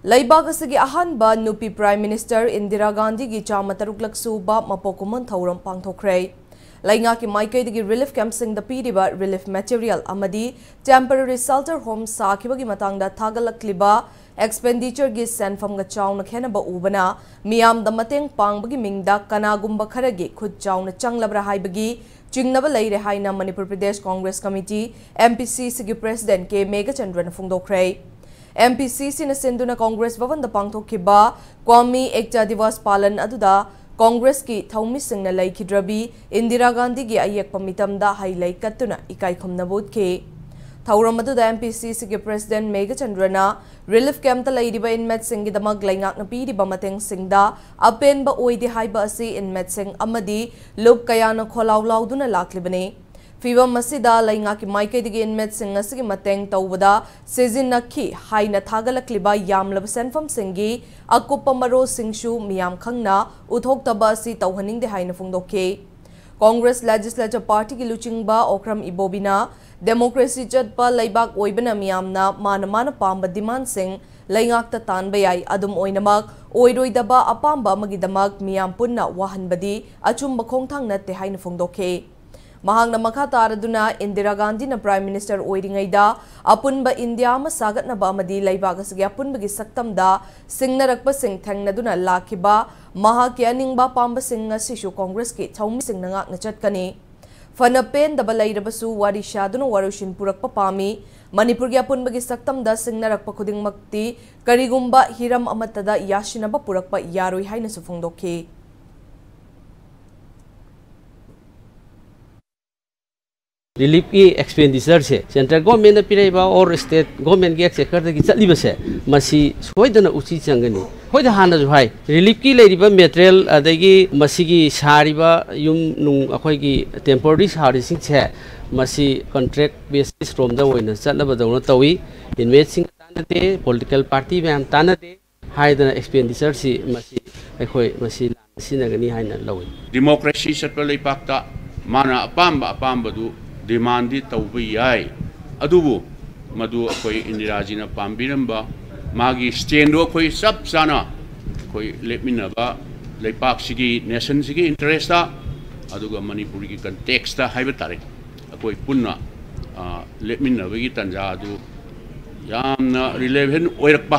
Laibag asigi ahanba nupi Prime Minister Indira Gandhi gi chama taruklak suba mapokuman thauram pangthokre. Lainga ki maikai digi relief camp sing the piriba relief material amadi temporary shelter home sakiba gi matangda thagalakliba expenditure gi senfam ga chawna khenaba ubana miyam da mateng pangbagi mingda kanagumba kharagi khud chawna changlabra haibagi chingnaba leire haina Manipur Pradesh Congress Committee MPC sigi President K Megachandran phungdokre. MPC na sinduna Congress Bhavan da pangthokhiba Kwami Ekta Divas Palan aduda Congress ki thaumi singna laikhidrabi Indira Gandhi gi ayek pamitamda highlight katuna ikai khumna bodke. Thauram aduda MPC gi President Megachandrana relief camp ta laidiba inmate singi damag laingak na piriba mateng singda apen ba oidi haiba asi inmate sing amadi lub kayana kholaulauduna laklibane. Fiba masida lainga ki maikai digi inmate sing asigi mateng tawbada sezin nakhi haina thagalakliba yamlab senfam singi akupa maro singshu miyam khangna uthokta si tawhaning de haina phungdokhe. Congress Legislature Party ki luchingba Okram Ibobina democracy chatpa laibak oibana miyamna mana pamba demand sing laingak ta tanba yai adum oinamak oiroidaba apamba magidamak miyam punna wahanbadi achumba khongthang natte haina phungdokhe. Mahang na makataraduna Indira Gandhi na Prime Minister oiringaida apunba India ma sagat na ba amadi laibag asigi apunba gi saktamda singnarakpa sing thangnaduna lakhiba mahaki aningba pamba singa sishu Congress ki thaumi sing nangak na chatkani. Fanapen da balairabasu wari shaduna warushin purakpa pami Manipur gi apunba gi saktamda singnarakpa khudingmakti karigumba hiram amatada yashinaba purakpa yaroi haina sufungdokhe. Relief की expenditure से central government ने पिरेबा और state government के exchequer की चलीब से मसी सोइदना उची चंगनी होय हाना जो हाय रिलीफ की लेरिबा मटेरियल अदगी मसी की सारिबा युम नु अखोय की टेम्पररी सारिसिंग छे मसी कॉन्ट्रैक्ट बेसिस रोम दा होइना चलबा दौना तवी इन्वेस्टिंग तानते पॉलिटिकल पार्टी मैम तानते हाइदना एक्सपेंडिचर सी मसी अखोय मसी सिनगनी हाइना लवी डेमोक्रेसी सटपा लेपाक्ता माना अपाम्बदु डिमांड तब याय अदुबु मधु अखोई इंदिरा जी पाबीरंबा मागी स्टैंडो अखोई सब चाना अखोई लेमिनबा लेपाक्सिगी नेशन सिगी इंटरेस्ट अदुगा मणिपुर की कंटेक्स्ट हाइबे तारे अखोई पुन्ना लेमिनबगी तंजा अदु यामना रिलेवेंट ओइरकबा